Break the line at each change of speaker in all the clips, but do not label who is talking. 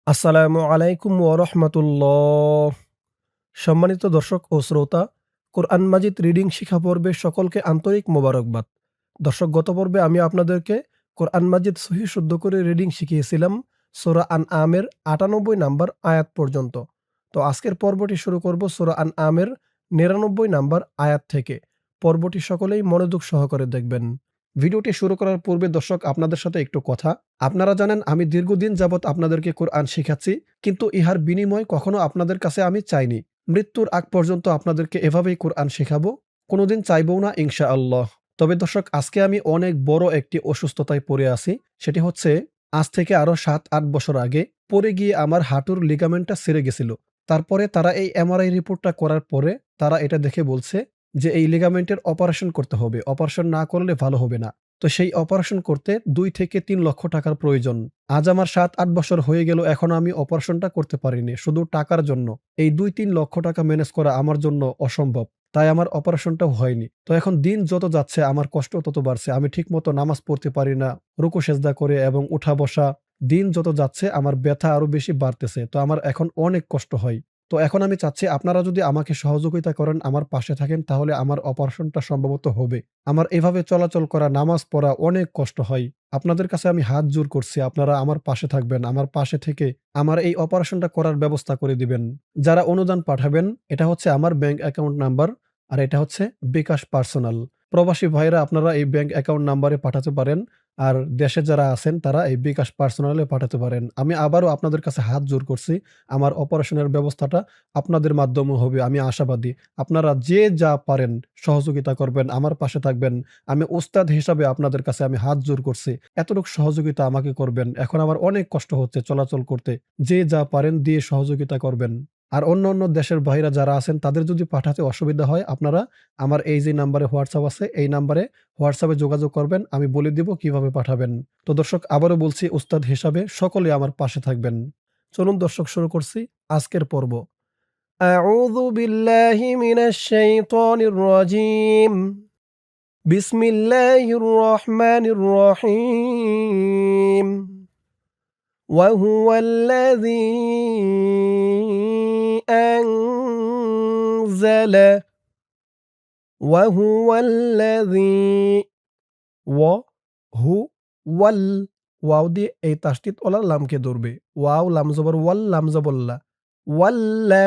আসসালামু আলাইকুম ওরহমতুল্লাহ। সম্মানিত দর্শক ও শ্রোতা, কোরআন মাজিদ রিডিং শিক্ষা পর্বে সকলকে আন্তরিক মোবারকবাদ। দর্শক, গত পর্বে আমি আপনাদেরকে কোরআন মাজিদ সহি শুদ্ধ করে রিডিং শিখিয়েছিলাম সূরা আনআমের ৯৮ নাম্বার আয়াত পর্যন্ত। তো আজকের পর্বটি শুরু করব সূরা আনআমের ৯৯ নাম্বার আয়াত থেকে। পর্বটি সকলেই মনোযোগ সহকারে দেখবেন। ভিডিওটি শুরু করার পূর্বে দর্শক, আপনাদের সাথে একটু কথা। আপনারা জানেন আমি দীর্ঘদিন যাবৎ আপনাদেরকে কোরআন শিখাচ্ছি, কিন্তু ইহার বিনিময় কখনো আপনাদের কাছে আমি চাইনি। মৃত্যুর আগ পর্যন্ত আপনাদেরকে এভাবেই কোরআন শেখাবো, কোনোদিন চাইবও না ইনশাআল্লাহ। তবে দর্শক, আজকে আমি অনেক বড় একটি অসুস্থতায় পড়ে আছি। সেটি হচ্ছে, আজ থেকে আরো ৭-৮ বছর আগে পড়ে গিয়ে আমার হাঁটুর লিগামেন্টটা ছিঁড়ে গেছিল। তারপরে তারা এই এমআরআই রিপোর্টটা করার পরে তারা এটা দেখে বলছে যে এই লিগামেন্টের অপারেশন করতে হবে। অপারেশন না করলে ভালো হবে না। তো সেই অপারেশন করতে ২ থেকে ৩ লক্ষ টাকার প্রয়োজন। আজ আমার ৭-৮ বছর হয়ে গেল, এখনো আমি অপারেশনটা করতে পারিনি, শুধু টাকার জন্য। এই ২-৩ লক্ষ টাকা ম্যানেজ করা আমার জন্য অসম্ভব। তাই আমার অপারেশনটাও হয়নি। তো এখন দিন যত যাচ্ছে আমার কষ্ট তত বাড়ছে। আমি ঠিকমতো নামাজ পড়তে পারি না, রুকু সেজদা করে এবং উঠা বসা। দিন যত যাচ্ছে আমার ব্যথা আরো বেশি বাড়তেছে। তো আমার এখন অনেক কষ্ট হয়। তো এখন আমি চাচ্ছি আপনারা যদি আমাকে সহযোগিতা করেন, আমার পাশে থাকেন, তাহলে আমার অপারেশনটা সম্ভবত হবে। আমার এভাবে চলাচল করা, নামাজ পড়া অনেক কষ্ট হয়। আপনাদের কাছে আমি হাত জোড় করছি, আপনারা আমার পাশে থাকবেন। আমার পাশে থেকে আমার এই অপারেশনটা করার ব্যবস্থা করে দিবেন। যারা অনুদান পাঠাবেন, এটা হচ্ছে আমার ব্যাংক অ্যাকাউন্ট নাম্বার, আর এটা হচ্ছে বিকাশ পার্সোনাল। প্রবাসী ভাইরা আপনারা এই ব্যাংক অ্যাকাউন্ট নাম্বারে পাঠাতে পারেন। আর দেশে যারা আছেন তারা এই বিকাশ পার্সোনালে পাঠাতে পারেন। আমি আবারও আপনাদের কাছে হাত জোড় করছি। আমার অপারেশনের ব্যবস্থাটা আপনাদের মাধ্যমে হবে, আমি আশাবাদী। আপনারা যে যা পারেন সহযোগিতা করবেন, আমার পাশে থাকবেন। আমি ওস্তাদ হিসাবে আপনাদের কাছে আমি হাত জোড় করছি। এতটুকু সহযোগিতা আমাকে করবেন। এখন আমার অনেক কষ্ট হচ্ছে চলাচল করতে। যে যা পারেন দিয়ে সহযোগিতা করবেন। আর অন্য দেশের ভাইরা যারা আছেন তাদের যদি পাঠাতে অসুবিধা হয়, আপনারা আমার এই যে নাম্বারে হোয়াটসঅ্যাপ আছে, এই নাম্বারে হোয়াটসঅ্যাপে যোগাযোগ করবেন। আমি বলে দিব কিভাবে পাঠাবেন। তো দর্শক, আবারও বলছি, ওস্তাদ হিসাবে সকলে আমার পাশে থাকবেন। চলুন দর্শক, শুরু করছি আজকের পর্ব। أعوذ بالله من الشيطان الرجيم. بسم الله الرحمن الرحيم. وهو الذي أنزل وهو الذي وهو ওয়াল ওয়াও দিয়ে এই তাসদিদ ওয়ালা লামকে ধরবে। ওয়াও লাম জবর ওয়াল, লাম জবর লা। ওয়াল্লা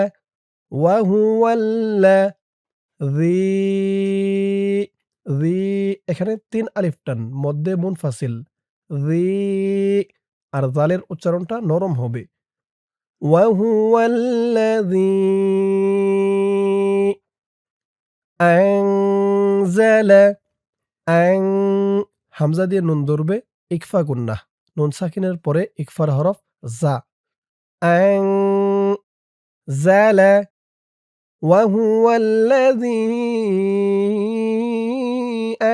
ওয়াহুয়াল্লা জি জি এখানে ৩ আলিফ টান, মধ্যে মুনফাসিল। জি, আর জালের উচ্চারণটা নরম হবে। ওয়াহুয়াল্লাযী আনজালা আন হামজা দিয়ে নুন ধরবে, ইকফা গুন্নাহ। নুন সাকিনের পরে ইকফার হরফ জা। আনজালা ওয়াহুয়াল্লাযী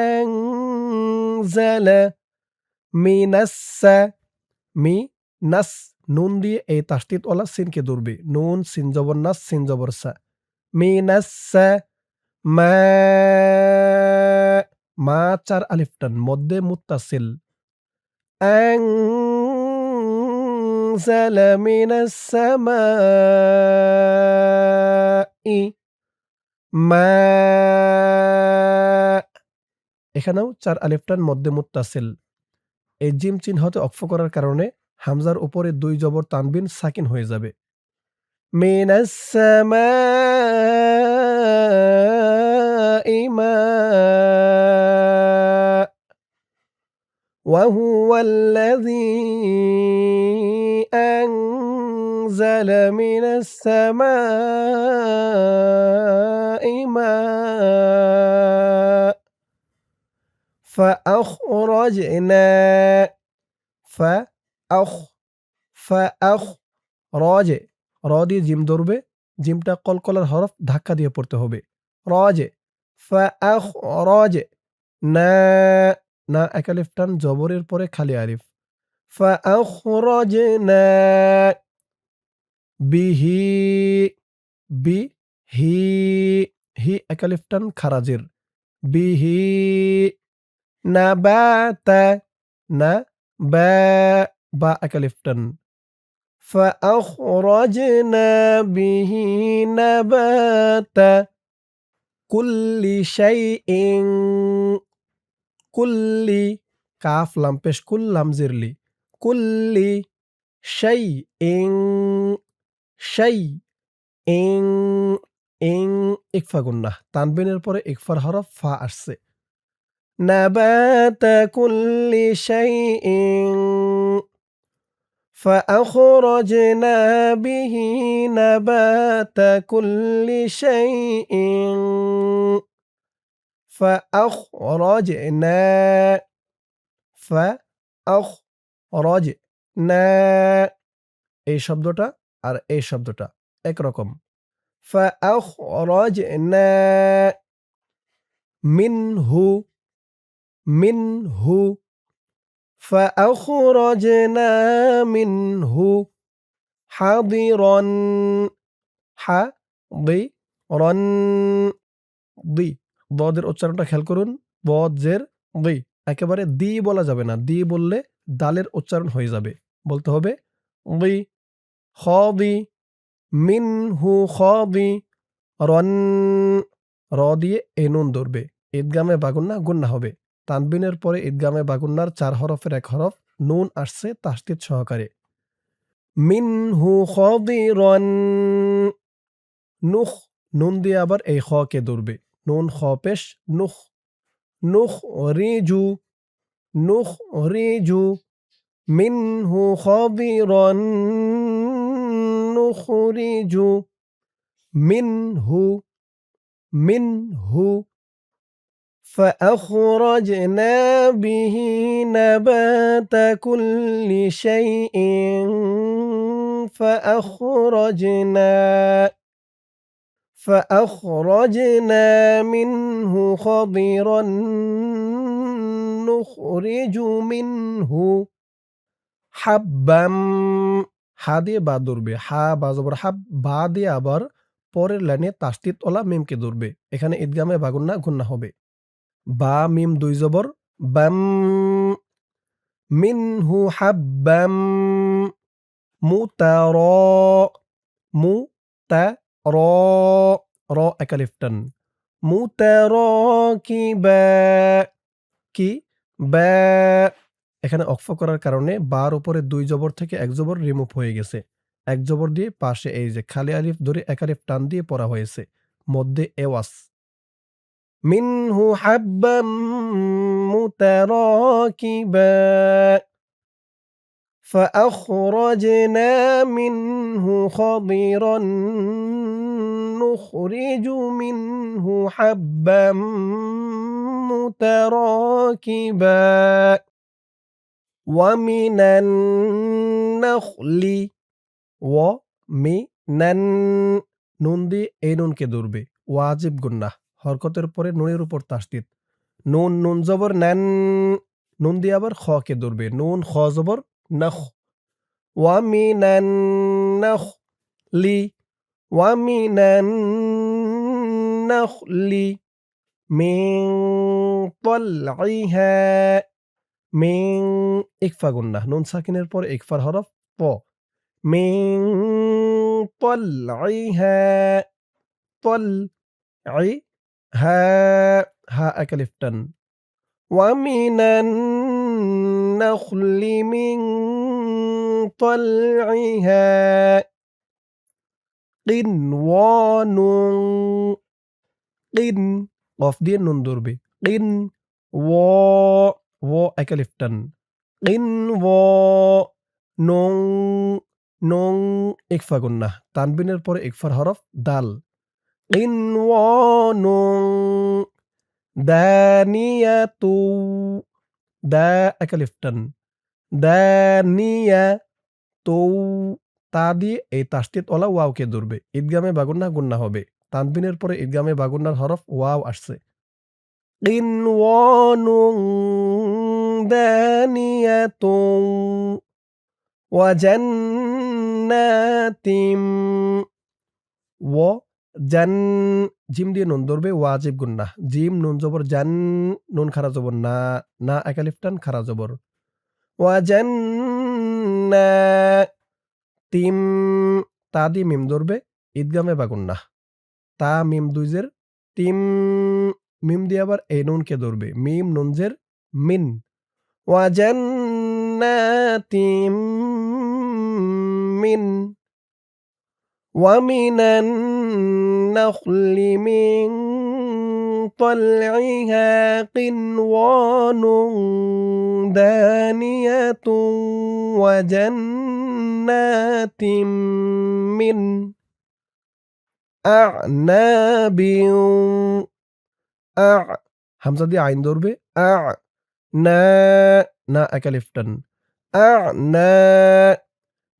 আনজালা মিনাস মিনাস নুন দিয়ে এই তাসদিদ ওয়ালা সিনকে ধরবে। নুন সিন জবর নাস, সিন জবর সা। মিনাস মা মা ৪ আলিফ টান, মধ্যে মুত্তাসিল। আনজালা মিনাস সামাই মা, এখানেও ৪ আলিফ টান, মধ্যে মুত্তাসিল। এই জিম চিহ্নতে অক্ফ করার কারণে হামজার উপরে ২ জবর তানবিন সাকিন হয়ে যাবে। মিনাস সামাই মা وهو الذي أنزل من السماء ماء فأخرجنا فأخ فأخ রজে র দিয়ে জিম ধরবে। জিমটা কলকলার হরফ, ধাক্কা দিয়ে পড়তে হবে। রজে ফাআখরাজে না না এক আলিফ টান, জবরের পরে খালি আলিফ। ফাআখরাজনা বিহি বিহি হি এক আলিফ টান, খারাজের। বিহি নাবাতা না বা বা এক আলিফ টান। فأخرجنا به نبات كل شيء كل কাফ লাম পেশ কুল লাম জিরলি কুল্লি শাই ইং ইং ইকফা গুন্নাহ তানবিনের পরে ইকফার হরফ ফা আসছে নাবাতা কুল্লি শাইইন فأخرجنا به نبات كل شيء فأخرجنا فأخرجنا এই শব্দটা আর এই শব্দটা একরকম فأخرجنا منه فأخرجنا منه حاضرا حاضرا দি বদের উচ্চারণটা খেয়াল করুন বদ জের দি একেবারে দি বলা যাবে না দি বললে দালের উচ্চারণ হয়ে যাবে বলতে হবে দি খাদি মিনহু খাদি রন র দিয়ে এ নুন ধরবে ঈদগামে বাগুন্না গুন্না হবে তানবিনের পরে ঈদগামে বাগুন্নার 4 হরফের এক হরফ নুন আসছে তাসদীদ সহকারে মিনহু খাদিরন নুখ নুন দিয়ে আবার এই খ কে ধরবে নুন খ পেশ নুখ নুখরিজু মিনহু খাদিরন নুখরিজু মিনহু فأخرجنا به نبات كل شيء فأخرجنا منه خضرا نخرج منه حبا হা দিয়ে বা ধরবে হা বা জবর হাব বা দিয়ে আবার পরের লাইনে তাসদীদ ওলা মিমকে ধরবে এখানে ঈদগামে বাগুন্না গুন্না হবে বা মিম দুই জবর বাম মিনহু হাব্বাম মুতার র একালিফটান মুতারাকিবা কি বা এখানে অক্ফ করার কারণে বার উপরে দুই জবর থেকে এক জবর রিমুভ হয়ে গেছে এক জবর দিয়ে পাশে এই যে খালি আলিফ ধরে এক আলিফ টান দিয়ে পড়া হয়েছে মধ্যে এওয়াস মিনহু হাব্বাম মুতারাকিবা فأخرجنا منه خضرا نخرج منه حبا متراكبا ومن النخل নুন দিয়ে এই নুনকে ধরবে ওয়াজিব গুন্নাহ হরকতের পরে নুনের উপর তাসদীদ নুন জবর নান নুন দিয়ে আবার খ কে ধরবে নুন খ জবর নখ ওয়ামিনান নাখলি মিন তালইহা মিন ইকফা গুন্নাহ নুন সাকিনের পর ইকফার হরফ প মিন তালইহা তালইহা হা একালিফটান ومن النخل من طلعها قنوان قف দিয়ে নুন ধরবে ও একালিফটান নং ইকফা গুন্নাহ তানবিনের পরে ইকফার হরফ দাল قنوان দানিয়াতু দা একালিফটান দানিয়াতু তা দিয়ে এই তাসদীদ ওলা ওয়াওকে ধরবে ঈদগামে বাগুন্না গুন্না হবে তানবিনের পরে ঈদগামে বাগুন্নার হরফ ওয়াও আসছে কিনওয়ানুন দানিয়াতুন ওয়া জান্নাতিম জিম দিয়ে নুন ধরবে ওয়াজিব গুন্নাহ জিম নুন জবর জান নুন খারা জবর না একালিফটান খারা জবর ওয়া তিম তা দিয়ে মিম ধরবে ঈদগামে বা গুন্নাহ। তা মিম দুই জের তিম মিম দিয়ে আবার এই নুনকে ধরবে মিম নুন জের মিন। ওয়াজান্নাতিম মিন ومن النخل من طلعها قنوان دانية وجنات من أعناب হামজা দিয়ে আইন ধরবে না না একালিফ টান না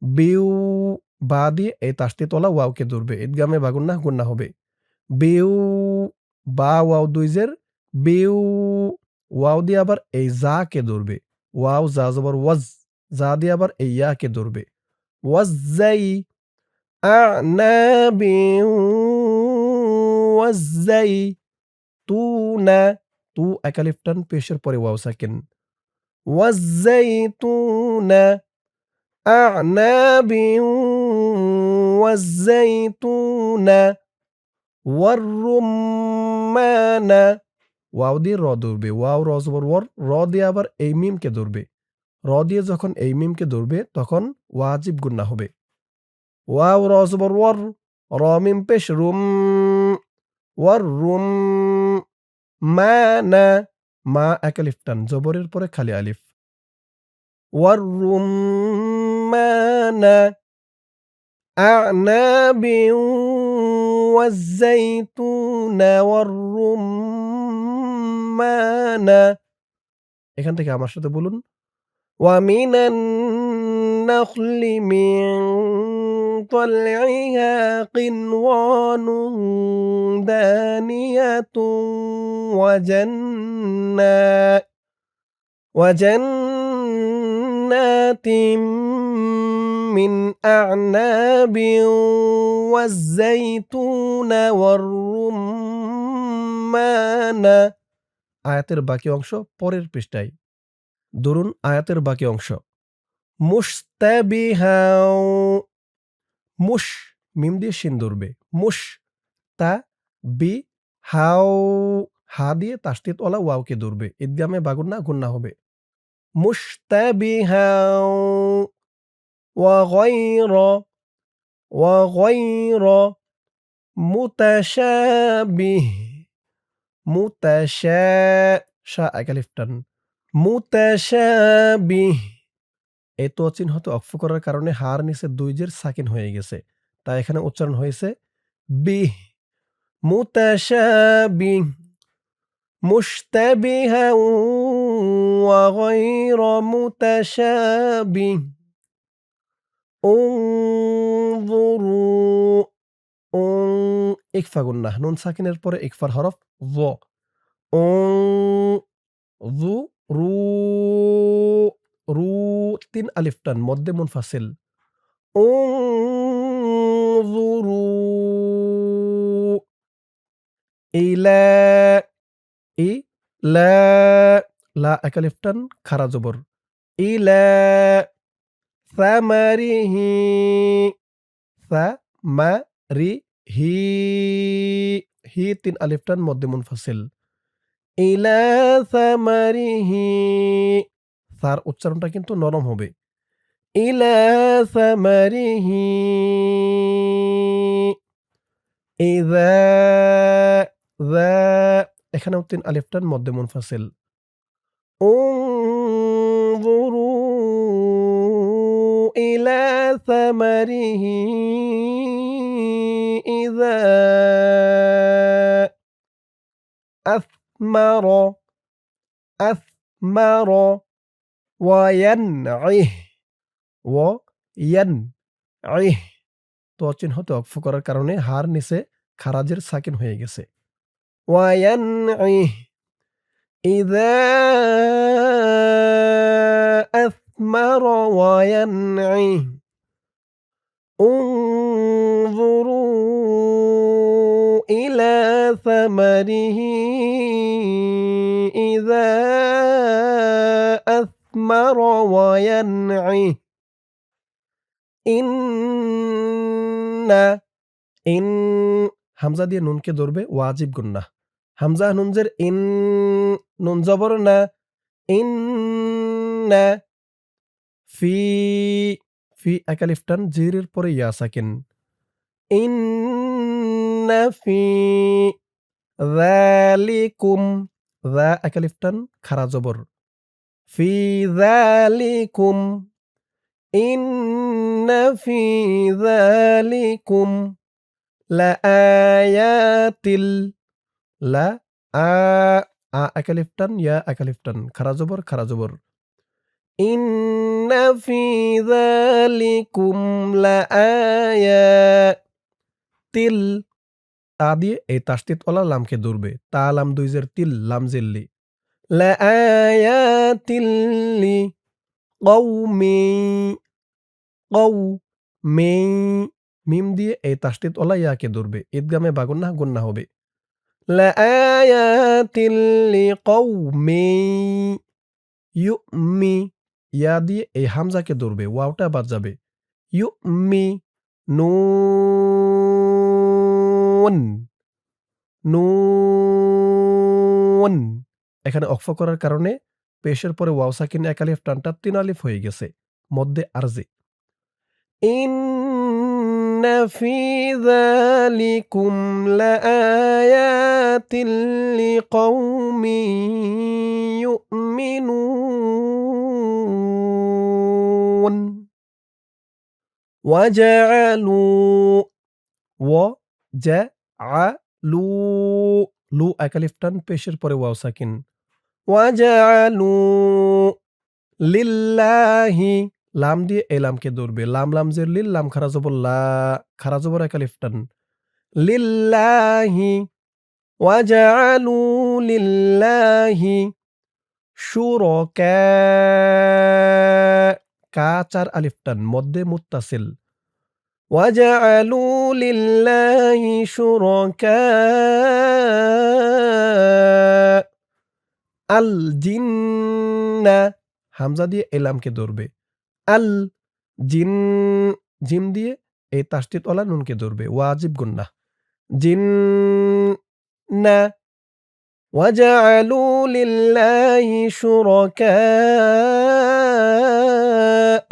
বিউ বা দিয়ে এই তাসতি তলা ওয়াওকে ধরবে ঈদগামে বা গুন্নাহ গুন্নাহ হবে বিউ বা ওয়াও দুই জের বিউ ওয়াও দিয়ে আবার এই জা কে ধরবে ওয়াও জা জবর ওয়াজ জা দিয়ে আবার এই ইয়া কে ধরবে ওয়াজ্জাই আ'নাবিন ওয়াজ্জাই তু না তু একালিফ টান পেশের পরে ওয়াও সাকিন ওয়াজ্জাইতুনা أعناب والزيتون والرمان ওয়াও দিয়ে র ধরবে ওয়াও র জবর ওয়ার র দিয়ে আবার এই মিমকে ধরবে র দিয়ে যখন এই মিমকে ধরবে তখন ওয়াজিব গুন্না হবে ওয়াও র জবর ওয়ার র মিম পেশ রুম ওয়ার রুম মানা মা একালিফ টান জবরের পরে খালি আলিফ والرمان أعناب والزيتون والرمان এখান থেকে আমার সাথে বলুন ومن النخل من طلعها قنوان دانية وجنات من أعناب والزيتون والرمان আয়াতের বাকি অংশ পরের পৃষ্ঠায় ধরুন আয়াতের বাকি অংশ মুশতাবিহাও মুশ মিম দিয়ে শিন ধরবে মুশ তা বি হাও হা দিয়ে তাসদিদ ওয়ালা ওয়াওকে ধরবে ঈদগামে বা গুন্নাহ গুন্নাহ হবে মুশতাবিহাও وغير متشابه شاء একালিফ টান মুতাশাবিহ এই তো চিহ্নতে অক্ফ করার কারণে হার নিচে দুই জের সাকিন হয়ে গেছে তাই এখানে উচ্চারণ হয়েছে বিহ মুতাশাবিহ মুশতাবিহা ওয়া গায়রা মুতাশাবিহ উনজুরু ইকফা গুন্নাহ নুন সাকিনের পরে ইকফার হরফ য জু রু রু তিন আলিফ টান মধ্যে মুনফাসিল উনজুরু ইলা ইলা লা একালিফ টান খারা জবর ইলা সামারিহি সামারিহি হি তিন আলিফ টান মধ্যে মুনফাসিল ইলা সামারিহি সার উচ্চারণটা কিন্তু নরম হবে ইলা সামারিহি ইযা এখানেও তিন আলিফ টান মধ্যে মুনফাসিল উনজুরু ইলা সামারিহি ইযা أثمر وينعه তো চিহ্নতে অক্ফ করার কারণে হার নিচে খারাজের সাকিন হয়ে গেছে ওয়ায়ানইহ ইযা আথমার ওয়ায়ানইহ উনজুরু ইলা সামারিহি ইযা আথমার ওয়ায়ানইহ না ইন হামজা দিয়ে নুনকে ধরবে ওয়াজিব গুন্নাহ। হামজা নুন জের ইন, নুন জবর না ইন্না। ফি ফি এক আলিফ টান জিরের পরে ইয়া সাকিন। ইন্না ফি যালিকুম যা এক আলিফ টান খারা জবর। ফি যালিকুম ইন্না ফি যালিকুম লাআয়াতিল লা আ এক আলিফ টান ইয়া এক আলিফ টান খারা জবর খারা জবর। ইন্না ফি যালিকুম লাআয়াতিল তা দিয়ে এই তাসদিদ ওয়ালা লামকে ধরবে। তা লাম দুই জের তিল লাম জেল্লি। লাআয়াতিল লিকাউমি কৌ মে মিম দিয়ে এই তাসদিদ ওয়ালা ইয়াকে ধরবে। ঈদগামে বা গুন্নাহ গুন্নাহ হবে। লাআয়াতিল লিকাউমি ইউমি ইয়া দিয়ে এই হামজাকে ধরবে। ওয়াওটা বাদ যাবে। ইউমি নুন নুন এখানে অক্ফ করার কারণে পেশের পরে ওয়াও সাকিন এক আলিফ টানটা ৩ আলিফ হয়ে গেছে মধ্যে আরজি। ইন্না ফি যালিকুম লাআয়াতিল লিকাউমিন ইউমিনুন ওয়াজআলু ওয়াজআলু লু এক আলিফ টান পেশের পরে ওয়াও সাকিন। ওয়াজআলু লিল্লাহি লাম দিয়ে এই লামকে ধরবে। লাম লাম জের লিল লাম খারা জবর লা খারা জবর এক আলিফ টান। লিল্লাহি ওয়াজআলু লিল্লাহি শুরাকা কা চার আলিফ টান মধ্যে মুত্তাসিল। ওয়াজআলু লিল্লাহি শুরাকা আল জিন্না হামজা দিয়ে এই লামকে ধরবে। আল জিন জিম দিয়ে এই তাসদিদ ওয়ালা নুনকে ধরবে। ওয়াজিব গুন্নাহ। জিন্না ওয়াজআলু লিল্লাহি শুরাকা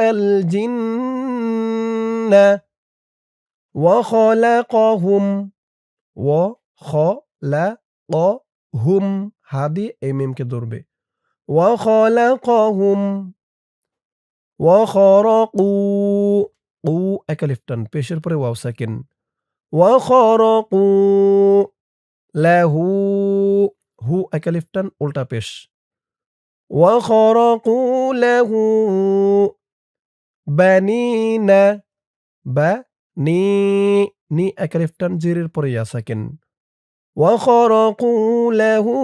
আল জিন্না ওয়া খালাকাহুম ওয়া খালাকাহুম হা দিয়ে এই মিমকে ধরবে। ওয়া খালাকাহুম ওয়া খারাকু কু এক আলিফ টান পেশের পরে ওয়াও সাকিন। ওয়া খারাকু লাহু হু এক আলিফ টান উল্টা পেশ। ওয়া খারাকু লাহু বানিনা বানি নি এক আলিফ টান জিরের পরে ইয়া সাকিন। ওয়া খারাকু লাহু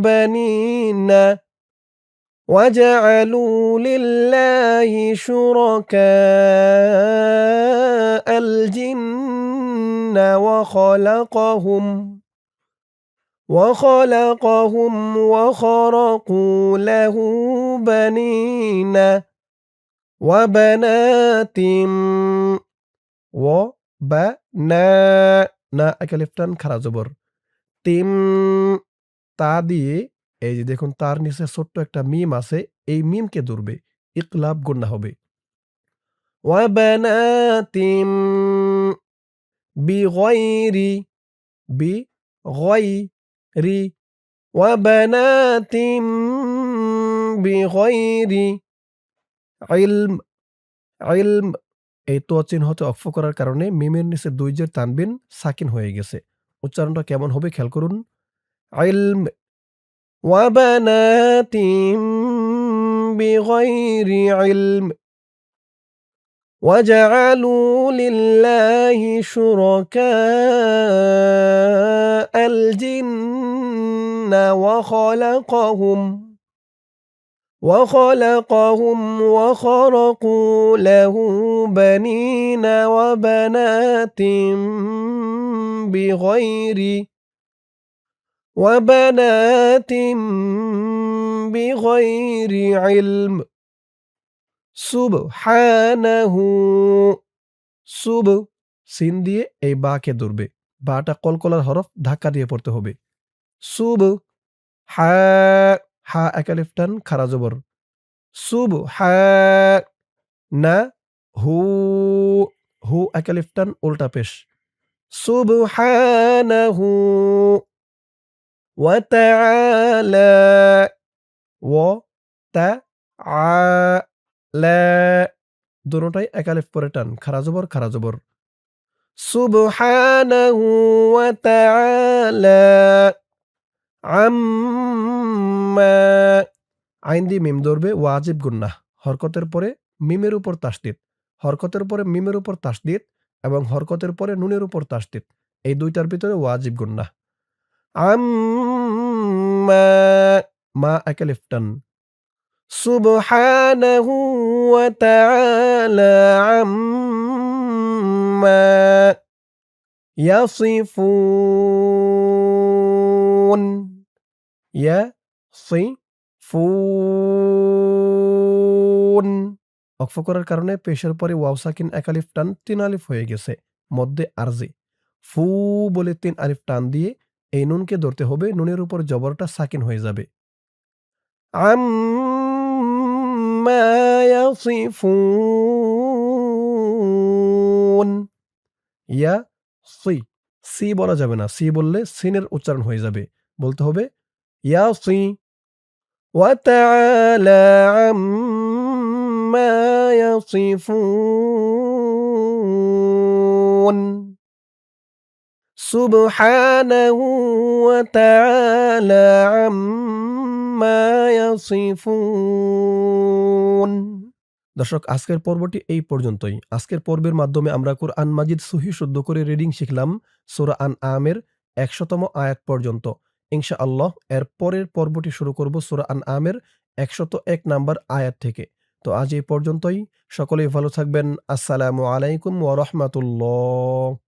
বানিনা وجعلوا لله شركاء الجن وخلقهم وخرقوا له بنين وبنات وبنا না এক আলিফ টান খারা জবর তিম তা দিয়ে এই যে দেখুন তার নিচে ছোট্ট একটা মিম আছে এই মিমকে ধরবে ইকলাব গুন্না হবে। ওয়াবানাতিম বিগয়রি বিগয়রি ওয়াবানাতিম বিগয়রি ইলম ইলম এই তো চিহ্ন হতে অক্ফ করার কারণে মিমের নিচে দুই জের তানবিন সাকিন হয়ে গেছে। উচ্চারণটা কেমন হবে খেয়াল করুন। ইলম وبنات بغير علم وجعلوا لله شركاء الجن وخلقهم وخرقوا له بنين وبنات بغير علم سبحانه সিন দিয়ে এই বাকে ধরবে। বাটা কলকলার হরফ ধাক্কা দিয়ে পড়তে হবে। সুব, হা, হা এক আলিফ টান খাড়া জবর। সুব, হা, না, হু, হু এক আলিফ টান উল্টা পেশ। সুবহানাহু ওয়া তাআলা, ওয়া তা আ লা, দোনোটাই এক আলিফ পরে টান, খাড়া জবর, খাড়া জবর। সুবহানাহু ওয়া তাআলা আম্মা, আইন দিয়ে মিম ধরবে, ওয়াজিব গুন্নাহ। হরকতের পরে মিমের উপর তাসদিদ, হরকতের পরে মিমের উপর তাসদিদ এবং হরকতের পরে নুনের উপর তাসদিদ। এই দুইটার ভিতরে ওয়াজিব গুন্নাহ। আম্মা, মা এক আলিফ টান। সুবহানাহু ওয়া তাআলা আম্মা ইয়াসিফুন, ইয়াসিফুন। ওয়াকফ করার কারণে পেশের পরে ওয়াও সাকিন এক আলিফ টান ৩ আলিফ হয়ে গেছে। মধ্যে আরজি। ফু বলে ৩ আলিফ টান দিয়ে এই নুনকে ধরতে হবে, নুনের উপর জবরটা সাকিন হয়ে যাবে। আম্মা ইয়াসিফুন, ইয়া সি, সি বলা যাবে না। সি বললে সিনের উচ্চারণ হয়ে যাবে। বলতে হবে ইয়াসি ওয়া তাআলা আম্মা ইয়াসিফুন। সুবহানাহু ওয়া তাআলা আম্মা ইয়াসিফুন। দর্শক, আজকের পর্বটি এই পর্যন্তই। আজকের পর্বের মাধ্যমে আমরা কুরআন মাজিদ সহিহ শুদ্ধ করে রিডিং শিখলাম সূরা আনআমের ১০০তম আয়াত পর্যন্ত। ইনশাআল্লাহ এর পরের পর্বটি শুরু করব সূরা আনআমের ১০১ নাম্বার আয়াত থেকে। তো আজ এই পর্যন্তই। সকলেই ভালো থাকবেন। আসসালামু আলাইকুম ওয়া রাহমাতুল্লাহ।